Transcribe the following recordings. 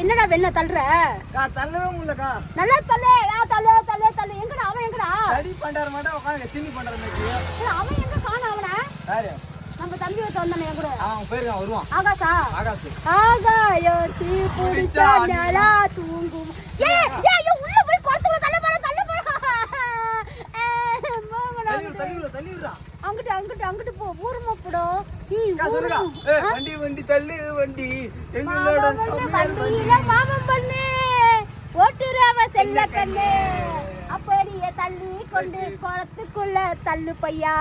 என்னடா வெண்ண தள்ளுற? தள்ளவே முடியலக்கா. நல்லா தள்ளு. தள்ளு தள்ளு தள்ளு. எங்கடா அவன்? எங்கடா அடி பண்டார மாட்டா உட்கார்ந்து தின்னி பண்டார மாதிரி. அவன் எங்க காணோம் அவனை? யாரு? நம்ம தம்பி ஒருத்தன் வந்தானே என் கூட. அவன் போயிருக்கான், வருவான். ஆகாஷா? ஆகாஷ். ஆகாயோ தீ பிடிச்சா நல்லா தூங்கும். ஏய் உள்ள போய் குளத்துக்குள்ள தள்ள போற. அங்கிட்டு போ. ஊருமா போடோ. வண்டி தள்ளு வண்டி எங்களோட வண்டியில மாமன் பண்ணு ஓட்டுறவ செல்ல கண்ணு அப்படியே தள்ளி கொண்டு குளத்துக்குள்ள தள்ளு பையா.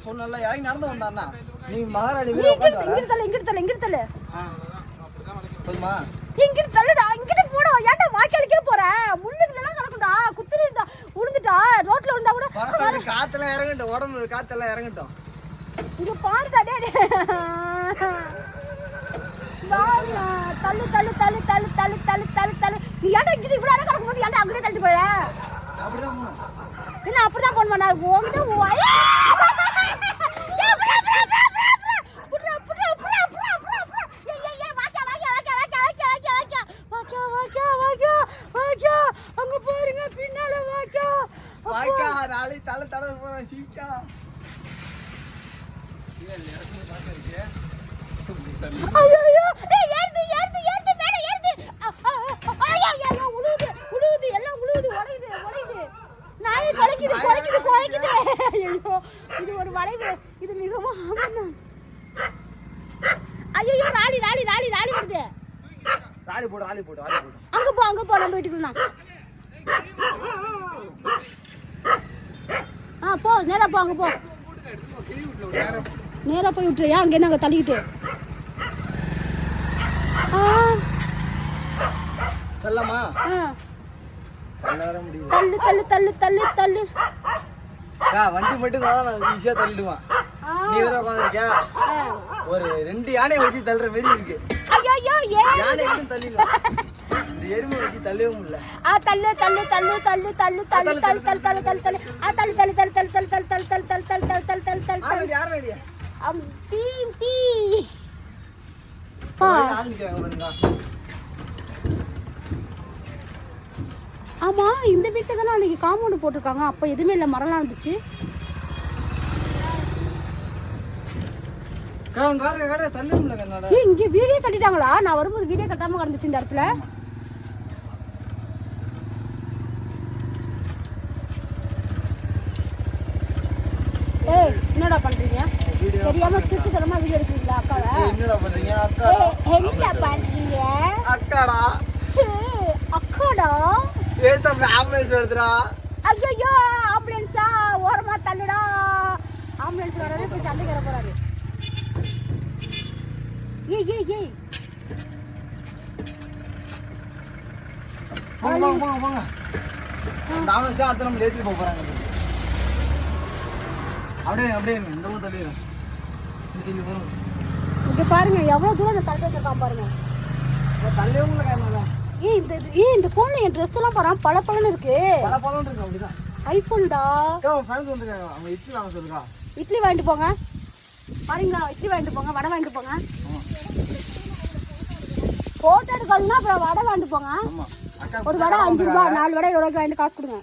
சொன்னல இறங்கி நடந்து வந்தானா நீ மகாராணி வீர உட்கார்ந்து வர. இங்கிட்டு தள்ளு. போதுமா? இங்கிட்டு தள்ளுடா. இங்கிட்டு போடா. ஏன்டா வாய்க்காலுக்கே போற? முள்ளுங்களெல்லாம் கிடக்குடா. குத்துறடா. உளுந்துட்டா. ரோட்ல விழுந்தா கூட காத்தெல்லாம் இறங்கட்டும். உடம்புல காத்தெல்லாம் இறங்கட்டும். இங்க பாருடா. டேய் வாடா. தள்ளு தள்ளு தள்ளு தள்ளு தள்ளு தள்ளு தள்ளு தள்ளு. நீ ஏன்டா இங்கிட்டு இவ்வளவு நேரம் கிடக்கும்போது ஏன்டா அங்கேயே தள்ளிட்டு போற? அப்படிதான் போணும். என்ன அப்படிதான் போணுமா? நான் உன்கிட்ட அங்க பாருங்க பின்னால வாக்கா நாளை தலை தடவை போறான் சீக்கா. ஐயோ ஏறுது மேல ஏறுது. ஐயோ உழுவுது எல்லாம் உழுவுது. உடையுது. நாயை குலைக்குது. ஐயோ இது ஒரு வளைவு. இது மிகவும் ஆபத்தாம். ஐயோ ராலி வருது. ராலி போடு. அங்க போ நம்ம வீட்டுக்குள்ள. போ நேரா போ. அங்க போ நேரா போய் விட்டுறியா? அங்க என்ன அங்க தள்ளிக்கிட்டு சொல்லமா? தள்ளு. வண்டி மட்டும் தான் ஈஸியா தள்ளிடுவான். நீ வேற உட்காந்துருக்கியா? ஒரு 2 யானையை வச்சு தள்ளுற மாதிரி இருக்கு. யானை மட்டும் தள்ளிடலாம். இந்த எருமை வச்சு தள்ளவே முடியல. தள்ளு. ஆமா இந்த வீட்டுல தானே அன்னைக்கு காம்பவுண்ட் போட்டிருக்காங்க. அப்ப எதுவுமே இல்ல, மரம்லாம் இருந்துச்சு. இங்க வீடியோ கட்டிட்டாங்களா? நான் வரும்போது வீடியோ கட்டாம கிடந்துச்சு இந்த இடத்துல. ஏய் என்னடா பண்றீங்க? தெரியாம சுத்தமா வீடியோ எடுக்கிறீங்களா? அக்காவை என்னடா பண்றீங்க? அக்காடா ஏத்தம் ஆம்புலன்ஸ் எடுத்துடா. ஐயோ ஆம்புலன்ஸா? ஓரமா தள்ளுடா. ஆம்புலன்ஸ் வரவே போய் சண்டைக்கு வர போறாரு. ஏய் போங்க. ஆம்புலன்ஸ் அடுத்து நம்ம ஏத்தி போறாங்க. அப்படியே இந்த ஊர் தள்ளிடு. இங்க பாருங்க எவ்வளவு தூரம் இந்த தள்ளி வச்சிருக்கான் பாருங்க. தள்ளவே முடியல. இந்த போன்ல என் ட்ரெஸ் எல்லாம் பாரு பளபளன்னு இருக்கு. அப்படிதான். ஐபோன்டா. ஃப்ரெண்ட்ஸ் வந்திருக்காங்க. அவங்க இட்லி வாங்க சொல்லுங்க. இட்லி வாங்கிட்டு போங்க. பாருங்களா இட்லி வாங்கிட்டு போங்க. வடை வாங்கிட்டு போங்க. போட்டோ எடுக்கணும்னா அப்புறம் வடை வாங்கிட்டு போங்க. ஒரு வடை 5 ரூபாய், 4 வடை 20 ரூபாய்க்கு வாங்கிட்டு காசு கொடுங்க.